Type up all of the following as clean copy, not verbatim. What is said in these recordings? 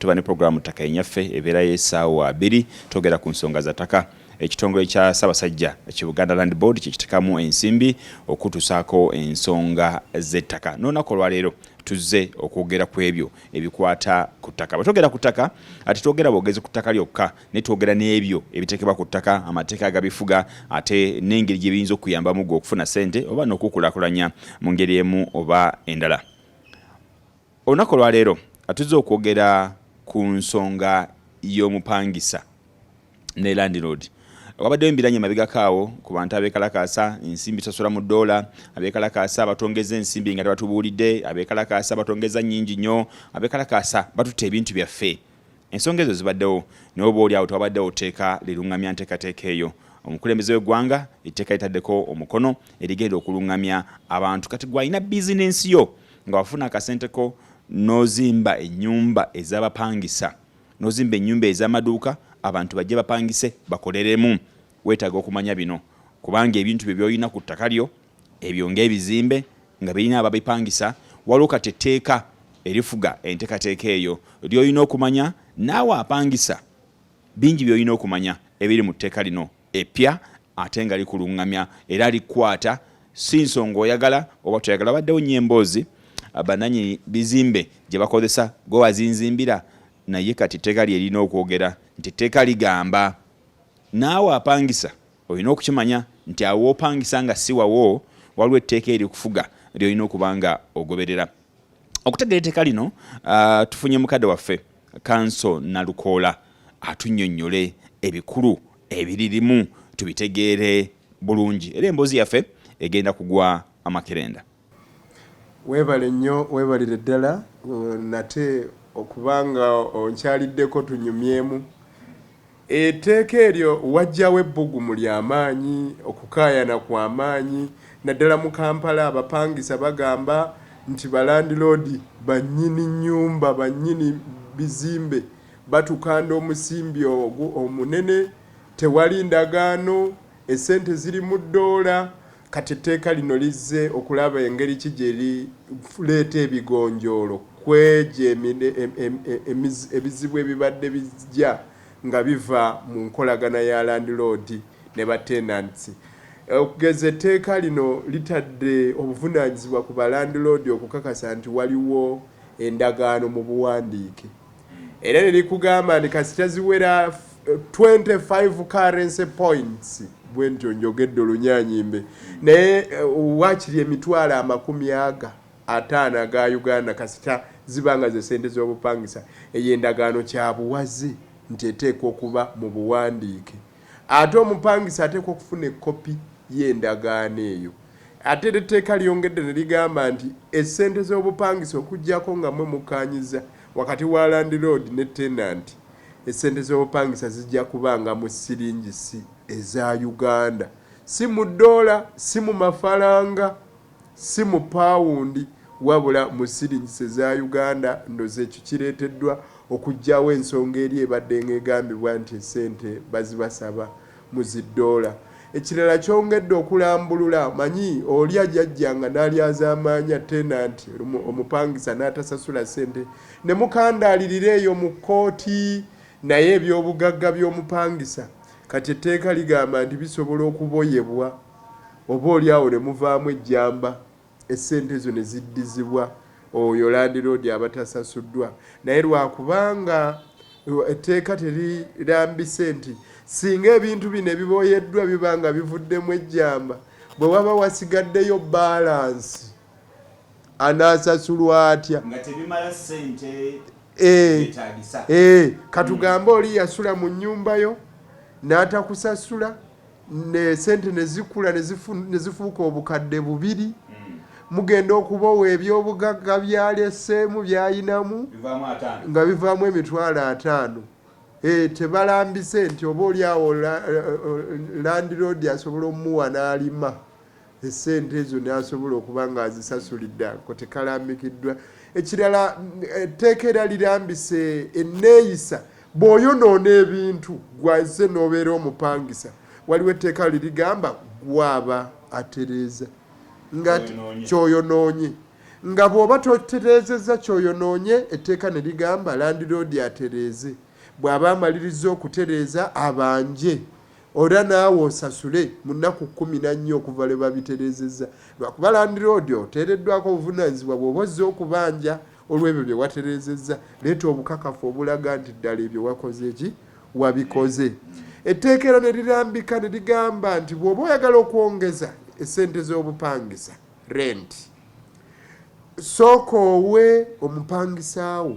tuba ne programu ttaka enyaffe ebeera y'essaawa 2 twogera ku nsonga za ttaka. Ekitongole kya Ssaabasajja ki Buganda Land Board kikitekamu ensimbi okutusaako ensonga z'ettaka. N'olunaku olwaleero tuzze okwogera ku ebyo ebikwata ku ttaka. Bwetwogera ku ttaka ate twogera bwogezi ku ttaka lyokka ne twogera n'ebyo ebiteekebwa ku ttaka, amateeka agabifuga, ate n'engeri gye biyinza okuyambamu gwe okufuna ssente oba n'okukulaakulanya mu ngeri emu oba endala. Olunaku olwaleero tuzze okwogera ku nsonga y'omupangisa ne landlord. Wabaddewo embiranye mabigakaawo ku bantu abeekalakaasa ensimbi tasula mu ddoola, abeekalakaasa batongeza ensimbi nga tebatubuulidde, abeekalakaasa batongeza nnyingi nnyo, abeekalakaasa batutta ebintu byaffe. Ensonga ezo zibaddewo naye oba oli awo tewabaddewo tteeka liruŋŋamya nteekateeka eyo. Omukulembeze w'eggwanga etteeka litaddeko omukono erigenda okuluŋŋamya abantu. Kati gw'alina bizinensi yo nga wafuna akasenteko n'ozimba ennyumba ez'abapangisa, n'ozimba ennyumba ez'amaduuka, abantu bajje bapangise bakoleremu. Weetaaga okumanya bino kubanga ebintu bye by'olina ku ttaka lyo ebyo ng'ebizimbe nga birina ababipangisa, waliwo kati etteeka erifuga enteekateeka eyo ly'olina okumanya naawe apangisa. Bingi by'olina okumanya ebiri mu tteeka lino eppya ate nga likuluŋŋamya era likwata si nsonga oyagala oba toyagala. Baddewo nnyo emboozi bannannyini bizimbe gye bakozesa gwe wazinzimbira, naye kati etteeka lyerina okwogera nti etteeka ligamba naawe apangisa olina okukimanya nti awo opangisa nga si wawo waliwo etteeka erikufuga lyolina okuba nga ogoberera. Okutegeera etteeka lino tufunye mukadde waffe Kanso Nalukoola atunnyonnyole ebikulu ebiririmu tubitegeere bulungi era emboozi yaffe egenda kugwa amakerenda. Weebale nnyo, weebalire ddala nate okubanga onkyaliddeko tunyumyemu. Etteeka eryo wajjawo ebbugumu ly'amaanyi, okukaayana kw'amaanyi. Naddala mu Kampala abapangisa bagamba nti balandiroodi bannyini nnyumba, bannyini bizimbe batukanda omusimbi omunene, tewali ndagaano, essente ziri mu ddoola. Kati etteeka lino lizze okulaba engeri ki gye lireeta ebigonjoolo kweje ebizibu ebibadde bijja nga biva mu nkolagana ya landlord ne batenants. Okugeza etteeka lino litadde obuvunaanyizibwa ku balandlord okukakasa nti waliwo endagaano mu buwandiike, era ne likugamba nti kasita ziwera 25 currency points bwentyo njogedde olunyanyimbe, naye wakiri emitwalo 50 aga Uganda kasita zibanga ze sente z'obupangisa, eyo endagaano kya buwaze nti eteekwa okuba mu buwandiike. Ate omupangisa ateekwa okufuna ekopi y'endagaano eyo. Ate etteeka lyongedde ne ligamba nti essente z'obupangisa okuggyako nga mwe mukaanyiza wakati wa landlord ne tenant, essente z'obupangisa zijja kubanga mu siringisi eza Uganda, si mu ddoola, si mu mafalanga, si mu pawundi, wabula mu siringisi eza Uganda. Ndoze ekyo kireeteddwa okugyawo ensonga eri ebadde ng'egambibwa nti essente bazibasaba mu ziddoola. Ekirala kyongedde okulambulula, manyi oli ajjajjanga n'alyazaamaanya tenanti omupangisa n'atasasula ssente ne mukandaalirira eyo mu kkooti, naye ebyobugagga by'omupangisa kati etteeka ligamba nti bisobola okuboyebwa oba oli awo ne muvaamu ejjamba, essente ezo ne ziddizibwa oyo landlord abatasasuddwa. Naye lwakubanga etteeka terirambise nti singa ebintu bino ebiboyeddwa bibanga bivuddemu ejjamba, bwe waba wasigaddeyo balansi anaasasulwa atya nga tebimala ssente. Katugambe oli yasula mu nnyumba yo n'atakusasula, ne sente ne zikula ne zifuuka obukadde 2, mugenda okubawa ebyobugagga byaleseemu byayinamu nga bivaamu emitwalo 5. Tebalambise nti oba oli awo landlord asobola omuwa n'alima essente ezo n'asobola okuba nga azisasulidde ako tekalambikiddwa. Ekirala etteeka era lirambise enneeyisa bw'oyonoona ebintu gwazze n'obeera omupangisa, waliwo etteeka lirigamba gwaba atereeza nga kyoyonoonye. nga bw'oba totereezezza ky'oyonoonye etteeka ne ligamba landlord atereeze bw'aba amaliriza okutereeza abanje ora naawe osasule mu nnaku 14 okuva lwe babitereezezza lwakuba landlord oteereddwako obuvunaanyizibwa bw'oba ozze okubanja olw'ebyo bye watereezezza leeta obukakafu obulaga nti ddala ebyo wakoze eki wabikoze. Etteeka era ne lirambika ne ligamba nti bw'oba oyagala okwongeza essente z'obupangisa rent sooka owe omupangisaawo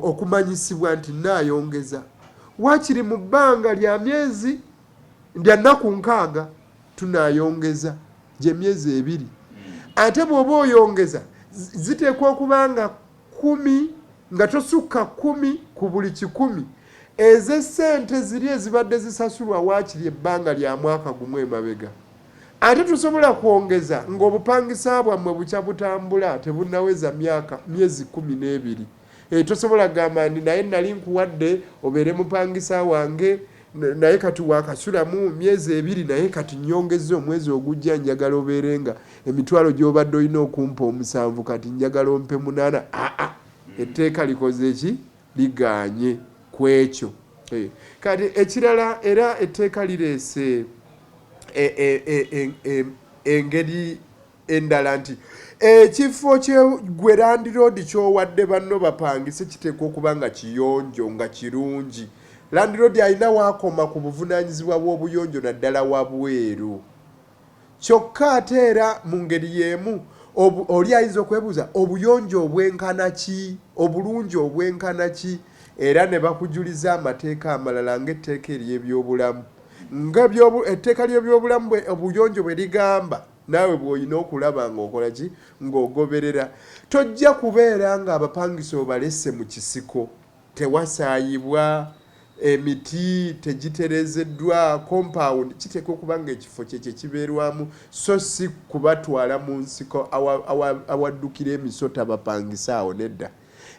okumanyisibwa nti naayongeza wakiri mu bbanga lya myezi lya nnaku 6 tunaayongeza gye myezi 2 ate bw'oba oyongeza ziteekwa okuba nga 10 nga tosukka 10 ku buli 100 ez'essente ziri ezibadde zisasulwa wakiri ebbanga lya mwaka gumu emabega. Ate tusobola kwongeza ng'obupangisa bwammwe bukya butambula tebunaweza myezi 12. Tosobola gamba nti naye nali nkuwadde obeere mupangisa wange naye kati wakasulamu myezi 2 naye kati nyongeza omwezi ogujja njagala obeerenga emitwalo gy'obadde olina okumpa 7 kati njagala ompe 8. Etteeka likoze ki liganye ku ekyo. Kati ekirala era etteeka lireese engeri endala nti ekifo gwe landlord ky'owadde banno bapangise kiteekwa okuba nga kiyonjo nga kirungi. Landlord alina waakoma ku buvunaanyizibwa bw'obuyonjo naddala wabweru. Kyokka ate era mu ngeri y'emu oli ayinza okwebuuza obuyonjo obwenkana ki obulungi obwenkana ki era ne bakujuliza amateeka amalala ng'etteeka ery'ebyobulamu etteeka ly'ebyobulamu obuyonjo bwe ligamba naawe bw'olina okulaba ng'okola ki ng'ogoberera. Tojja kubeera ng'abapangisa obalesse mu kisiko tewasaayibwa emiti tegitereezeddwa compound kiteekwa okuba ng'ekifo kye kibeerwamu so si kubatwala mu nsiko awaddukira emisota bapangisa awo nedda.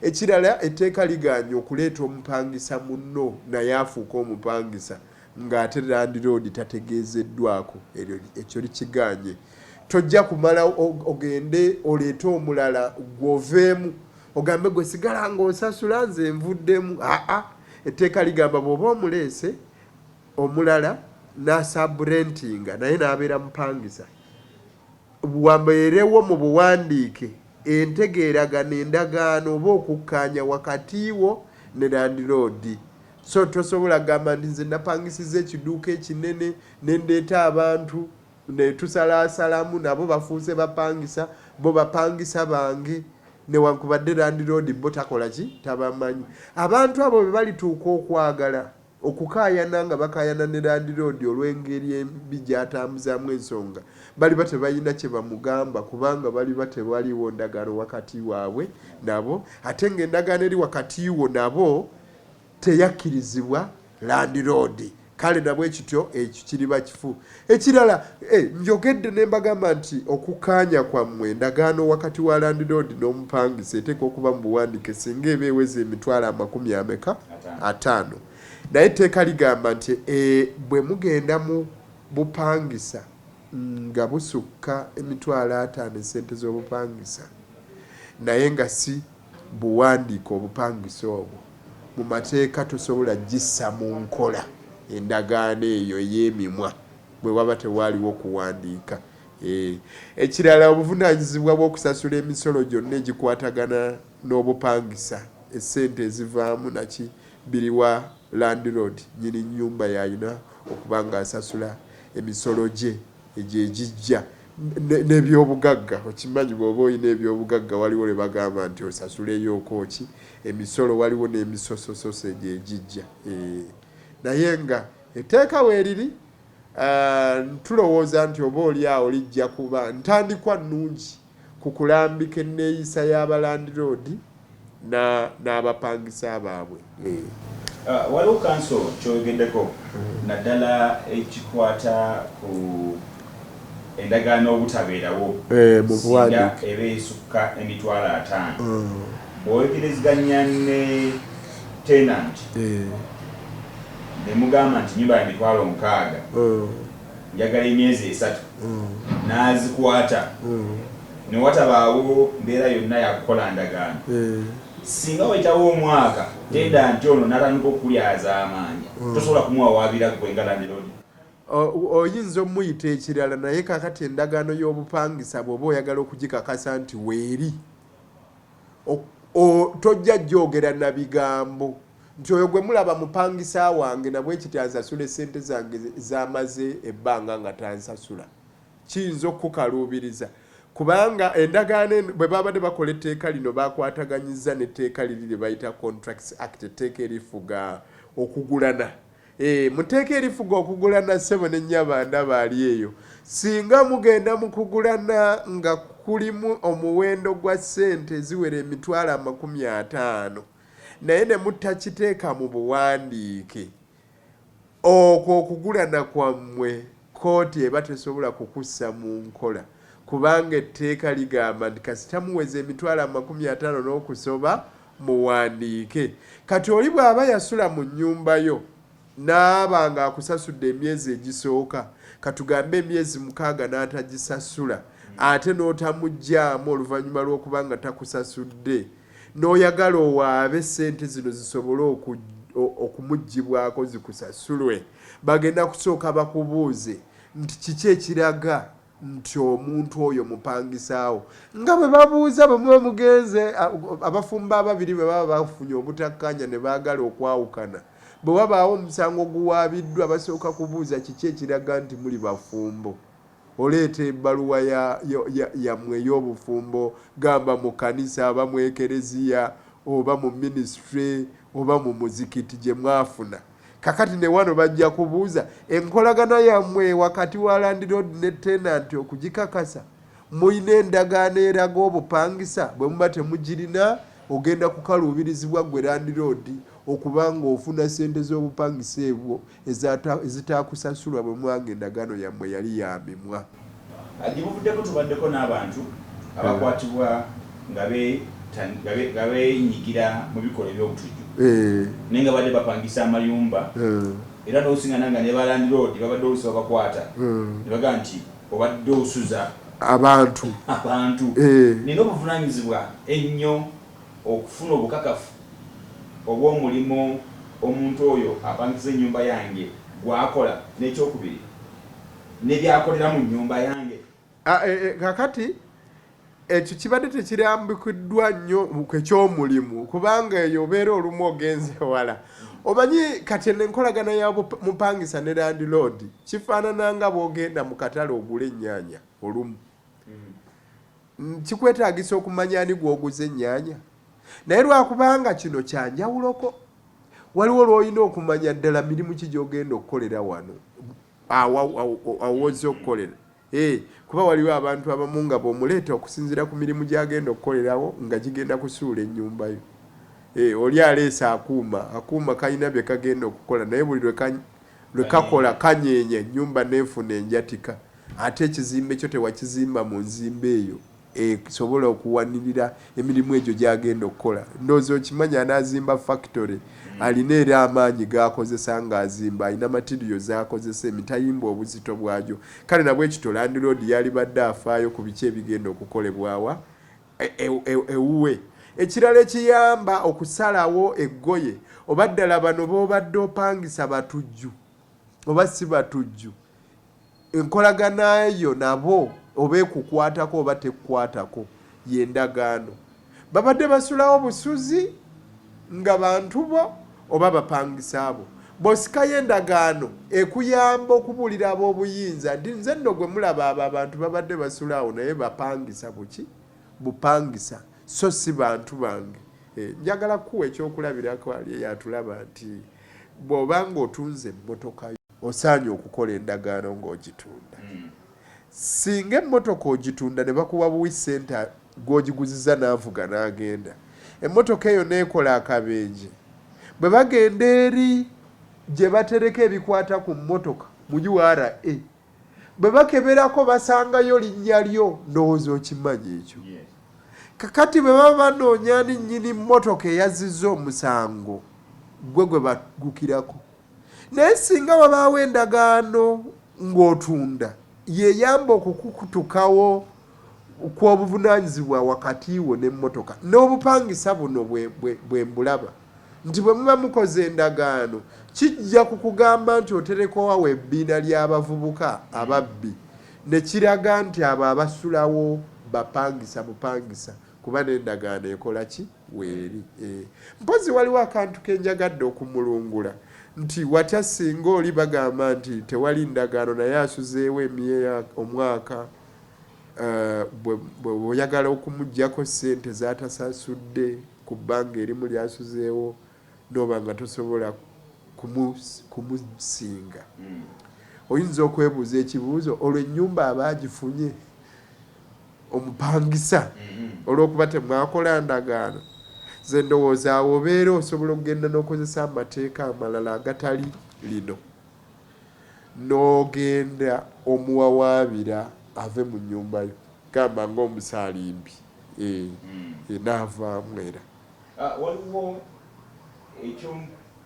Ekirala etteeka liganye okuleeta omupangisa munno naye afuuka omupangisa ng'ate landlord tategeezeddwako ekyo likiganye. Tojja kumala ogende oleete omulala gwoveemu ogambe gwe sigala ng'osasula nze nvuddemu. Etteeka ligamba bw'oba omuleese omulala n'asabrentinga naye n'abeera mupangisa wabeerewo mu buwandiike entegeeragana endagaano oba okukkaanya wakati wo ne landlord. So tosobola gamba nti nze napangisiza ekiduuka ekinene nendeeta abantu ne tusalaasalamu nabo bafuuse bapangisa bo bapangisa bange newankubadde landlord bo takola ki tabamanyi. Abantu abo bwe balituuka okwagala okukaayana nga bakaayana ne landlord olw'engeri embi gy'atambuzaamu ensonga baliba tebalina kye bamugamba kubanga baliba tewaliwo ndagaano wakati waabwe nabo ate ng'endagaano eri wakati wo nabo teyakkirizibwa landlord. Kale nabwe ekityo ekyo kiriba kifu. Ekirala njogedde ne mbagamba nti okukaanya kwammwe endagaano wakati wa landlord n'omupangisa eteekwa okuba mu buwandiike singa eba eweza emitwalo 50. Naye etteeka ligamba nti bwe mugenda mu bupangisa nga busukka emitwalo 5 essente z'obupangisa naye nga si buwandiike obupangisa obwo mu mateeka tosobola gissa mu nkola endagaano eyo ey'emimwa bwe waba tewaliwo kuwandiika. Ekirala obuvunaanyizibwa bw'okusasula emisolo gyonna egikwatagana n'obupangisa essente ezivaamu naki biriwa landlord nyini nnyumba yalina okuba ng'asasula emisolo gye egyo egijja n'ebyobugagga. Okimanyi bw'oba olina ebyobugagga waliwo le bagamba nti osasuleyooko ki emisolo waliwo n'emisosososo egyo egijja. Naye nga etteeka weeriri tulowooza nti oba oli awo lijja kuba ntandikwa nnungi ku kulambika enneeyisa y'abalandlord n'abapangisa baabwe. Waliwo kanso kyogeddeko naddala ekikwata ku endagaano obutabeerawo singa eba esukka emitwalo 5 bw'owegereziganya ne tenant ne mugamba nti nyumba ya emitwalo 6 njagala emyezi 3 n'azikwata ne watabaawo mbeera yonna yakukola ndagaano singa wayitawo omwaka tenda nti ono natandika okulyaza amaanyi tosobola kumuwawaabira gwe nga landlord. Oyinza omuyita ekirala naye kakati endagaano y'obupangisa bw'oba oyagala okugikakasa nti weeri tojja jjoogera na bigambo nti oyo gwe mulaba mupangisa wange nabwe ekiti ansasula essente zange zamaze ebbanga nga tansasula kiyinza okukaluubiriza kubanga endagaano bwe babadde bakola etteeka lino bakwataganyiza n'etteeka liri lye bayita Contracts Act, etteeka erifuga okugulana. Muteeka erifuga okugulana ssebo n'ennyabanda baali eyo singa mugenda mu kugulana nga kulimu omuwendo gwa ssente ziwera emitwalo 50 naye ne mutakiteeka mu buwandiike okwo okugulana kwammwe kooti eba tesobola kukussa mu nkola kubanga etteeka ligamba nti kasita muweza emitwalo 50 n'okusoba muwandiike. Kati oli bw'aba yasula mu nnyumba yo n'aba nga akusasudde emyezi egisooka katugambe emyezi 6 n'atagisasula ate n'otamuggyaamu oluvannyuma lw'okuba nga takusasudde n'oyagala owaabe ssente zino zisobole okumuggyibwako zikusasulwe bagenda kusooka bakubuuze nti kiki ekiraga nti omuntu oyo mupangisaawo nga bwe babuuza bwe muba mugenze abafumba ababiri bwe baba bafunye obutakkanya ne baagala okwawukana bwe wabaawo omusango guwaabiddwa basooka kubuuza kiki ekiraga nti muli bafumbo oleeta ebbaluwa yammwe ey'obufumbo gamba mu kanisa aba mu ekereziya oba mu minisitule oba mu muzikiti gye mwafuna kakati ne wano bajja kubuuza enkolagana yammwe wakati wa landlord ne tenant okugikakasa muyina endagaano eraga obupangisa bwe muba temugirina ogenda kukaluubirizibwa gwe landlord okubanga ofuna ssente z'obupangisa ebwo ezitaakusasulwa bwe mwanga endagaano yammwe yali yamimwa. Gibuvuddeko tubaddeko n'abantu abakwatibwa nga beenyigira mu bikolwa eby'obutujju naye nga badde bapangisa amayumba era n'osiŋŋana ne ba landlord babadde oluusi babakwata ne bagaa nti obadde osuza abantu nina obuvunaanyizibwa ennyo okufuna obukakafu obw'omulimu omuntu oyo apangisa ennyumba yange gwakola n'ekyokubiri ne byakolera mu nnyumba yange. Kakati ekyo kibadde tekirambikiddwa nnyo ekyomulimu kubanga eyo obeera olumu ogenze wala omanyi kati enkolagana ya mupangisa ne landlord kifaanana nga bw'ogenda mu katale ogula ennyaanya olumu kikwetaagisa okumanya ani gw'oguza ennyaanya naye lwakubanga kino kyanjawuloko waliwo lw'olina okumanya ddala mirimu ki gy'ogenda okukolera wano awozza okukolera kuba waliwo abantu abamu nga bw'omuleeta okusinziira ku mirimu gy'agenda okukolerawo nga gigenda kusuula ennyumba yo oli aleese akuuma kalina bye kagenda okukola naye buli lwe kakola kanyeenya ennyumba neefuna enjatika ate ekizimbe kyo tewakizimba mu nzimba eyo esobola okuwanirira emirimu egyo gy'agenda okukola. Ndowooza okimanya anaazimba factory alina era amaanyi g'akozesa ng'azimba alina materials z'akozesa emitayimba obuzito bwagyo kale nabwe ekito landlord yali badde afaayo ku biki ebigenda okukolebwawa ewuwe. Ekirala ekiyamba okusalawo eggoye oba ddala bano b'obadde opangisa batujju oba si batujju enkolagana eyo nabo oba ekukwatako oba tekukwatako y'endagaano babadde basulawo busuzi nga bantu bo oba bapangisa abo bw'osikayo endagaano ekuyamba okubuulira ab'obuyinza nti nze nno gwe mulaba abo abantu babadde basulawo naye bapangisa buki bupangisa so si bantu bange. Njagala kuwa ekyokulabirako ali eyatulaba nti bw'obanga otunze emmotoka yo osaanye okukola endagaano ng'ogitunda singa emmotoka ogitunda ne bakuwa buwi ssente gw'ogiguziza n'avuga n'agenda emmotoka eyo neekola akabenje bwe bagenda eri gye batereka ebikwata ku mmotoka mu URA bwe bakeberako basangayo linnya lyo ndowooza okimanyi ekyo kakati bwe baba banoonya ni nnyini mmotoka eyazizza omusango gwe bagukirako naye singa wabaawo endagaano ng'otunda yeyamba okukukutukawo kw'obuvunaanyizibwa wakati wo n'emmotoka n'obupangisa buno bwe mbulaba nti bwe muba mukoze endagaano kijja kukugamba nti oterekowawo ebbiina ly'abavubuka ababbi ne kiraga nti abo abasulawo bapangisa bupangisa kuba n'endagaano ekola ki weeri. Mpozi waliwo akantu kenjagadde okumulungula nti watya singa oli bagamba nti tewali ndagaano naye asuzeewo omwaka bwe oyagala okumuggyako ssente z'atasasudde ku bbanga erimu lyasuzeewo n'oba nga tosobola kumusinga. Oyinza okwebuuza ekibuuzo olwo ennyumba abaagifunye omupangisa olw'okuba temwakola ndagaano. Ze ndowooza awo obeera osobola okugenda n'okozesa amateeka amalala agatali lino n'ogenda omuwawaabira ave mu nnyumba yo gamba ng'omusaalimbi n'avaamu era. Waliwo ekyo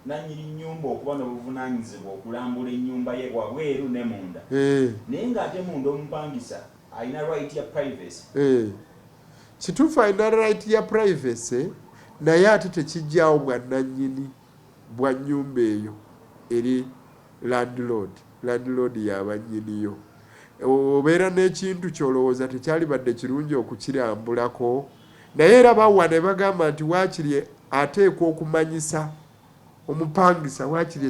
nannyini nnyumba okuba n'obuvunaanyizibwa okulambula ennyumba ye wabweru ne munda, naye ng'ate munda omupangisa alina right ya privacy. Kituufu alina right ya privacy naye ate tekijjaawo bwannannyini bwa nnyumba eyo eri landlord y'abannyiniyo. Obeera n'ekintu ky'olowooza tekyalibadde kirungi okukirambulako naye era bawa ne bagamba nti waakiri ateekwa okumanyisa omupangisa waakiri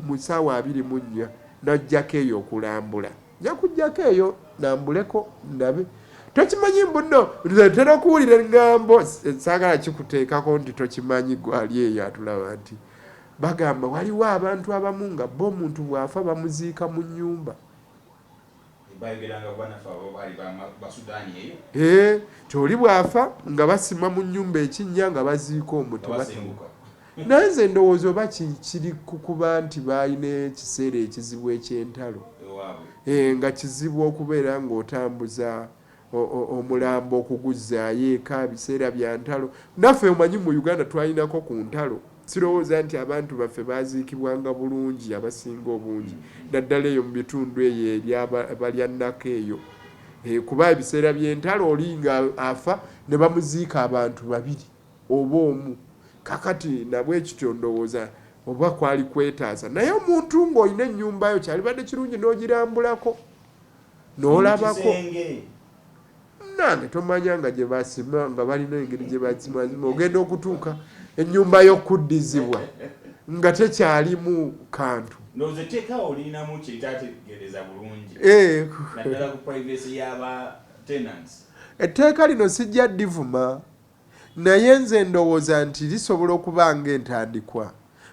mu ssaawa 24 n'ajjako eyo okulambula. Nja kujjako eyo nambuleko ndabe. Tokimanyi mbuno tera okuwulira eŋŋambo saagala kikuteekako nti tokimanyi gwali eyo atulaba nti bagamba waliwo abantu abamu nga bo omuntu bw'afa bamuziika mu nnyumba. Toli bw'afa nga basima mu nnyumba ekinnya nga baziika omuti naye nze ndowooza oba kiri kukuba nti baalina ekiseera ekizibu eky'entalo nga kizibu okubeera ng'otambuza omulambo okuguzzaayo eka biseera bya ntalo. Naffe omanyi mu Uganda twalinako ku ntalo. Sirowooza nti abantu baffe baaziikibwanga bulungi abasinga obungi naddala eyo mu bitundu eyo ebalyanako eyo kuba ebiseera by'entalo oli nga afa ne bamuziika abantu 2 oba 1. Kakati nabwe ekityo ndowooza oba kwali kwetaasa naye omuntu ng'olina ennyumba yo kyalibadde kirungi n'ogirambulako n'olabako. Nange tomanya nga gye basima nga balina engeri gye basimazima ogenda okutuuka ennyumba y'okuddizibwa nga tekyalimu kantu. Nozeteekawo olinamu kyetategereza bulungi naddala ku privacy y'aba tenants. Etteeka lino sijja ddivuma naye nze ndowooza nti lisobola okuba ng'entandikwa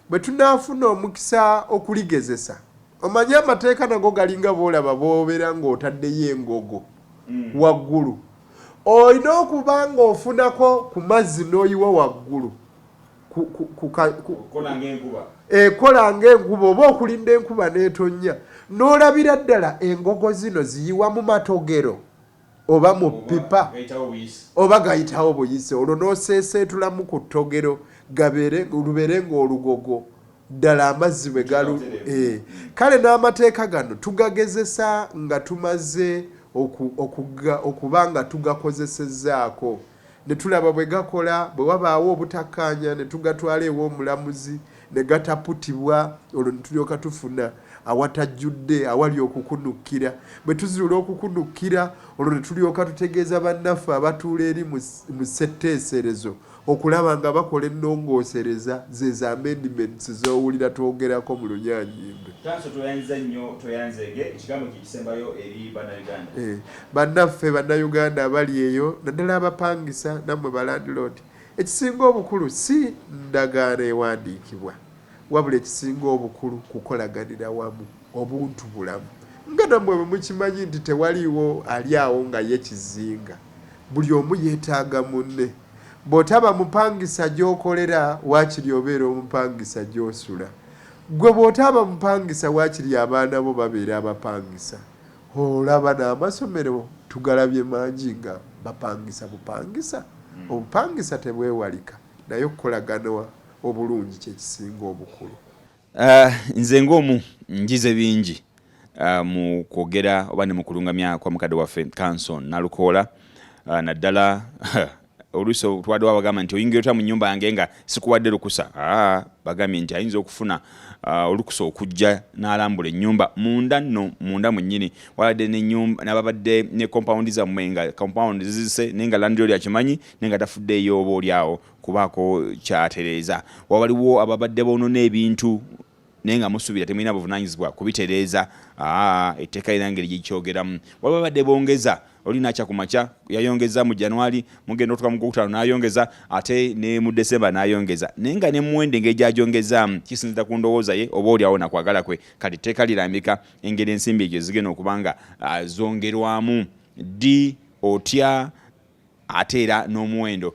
bwe tunaafuna omukisa okuligezesa. Omanyi amateeka nago galinga boolaba boobeera ng'otaddeyo engogo waggulu. Olina okuba ng'ofunako ku mazzi n'oyiwa waggulu ekola ng'enkuba oba okulinda enkuba n'etonnya n'olabira ddala engogo zino ziyiwa mu matogero oba mu pipa oba gayitawo buyise. Olwo n'oseeseetulamu ku ttogero lubeere ng'olugogo ddala amazzi bwe galu. Kale n'amateeka gano tugagezesa nga tumaze okuba nga tugakozesezzaako ne tulaba bwe gakola. Bwe wabaawo obutakkaanya ne tugatwala ew'omulamuzi ne gataputibwa olwo ne tulyoka tufuna awatajjudde awali okukunukkira. Bwe tuzuula okukunukkira olwo ne tulyoka tutegeeza bannaffe abatuula eri mu ssetteeserezo okulaba nga bakola ennongoosereza ze amendments z'owulira twogerako mu Lunyaanyimbe. Tanso toyanze nnyo toyanzege ekigambo kisembayo eri bannayuganda. Bannaffe bannayuganda abali eyo naddala abapangisa nammwe balandlord, ekisinga obukulu si ndagaano ewandiikibwa wabula ekisinga obukulu kukolaganira wamu obuntu bulamu. Nga nammwe bwe mukimanyi nti tewaliiwo ali awo nga ye kizinga, buli omu yeetaaga munne. Bw'otaba mupangisa gy'okolera waakiri obeera omupangisa gy'osula. Gwe bw'otaba mupangisa waakiri abaana bo babeera abapangisa. Olaba n'amasomero tugalabye mangi nga bapangisa bupangisa. Obupangisa tebwewalika naye okukolagana obulungi kye kisinga obukulu. Nze ng'omu njize bingi mu kwogera oba ne mu kulungamya kwa mukadde waffe Council Nalukoola naddala oluusi twadde wabagamba nti oyingira otya mu nnyumba yange nga sikuwadde lukusa. Bagambye nti ayinza okufuna olukusa okujja n'alambula ennyumba munda nno munda mu nnyini wadde n'ababadde ne compound zammwe nga compound zizise naye nga landlord akimanyi naye nga tafuddeeyo oba oliawo kubaako kyatereeza. Waliwo ababadde boonona ebintu naye nga musuubira temulina buvunaanyizibwa kubitereeza. Etteeka lina ngeri gikyogeramu. Waliwo abadde bongeza oli nakya ku makya yayongeza mu January mugenda otuka mu Gwokutaano n'ayongeza ate ne mu December n'ayongeza naye nga ne muwende engeri gy'agyongezaamu kisinzira ku ndowooza ye oba oliawo nakwagala kwe. Kati etteeka lirambika engeri ensimbi egyo zigenda okuba nga zongerwamu ddi otya ate era n'omuwendo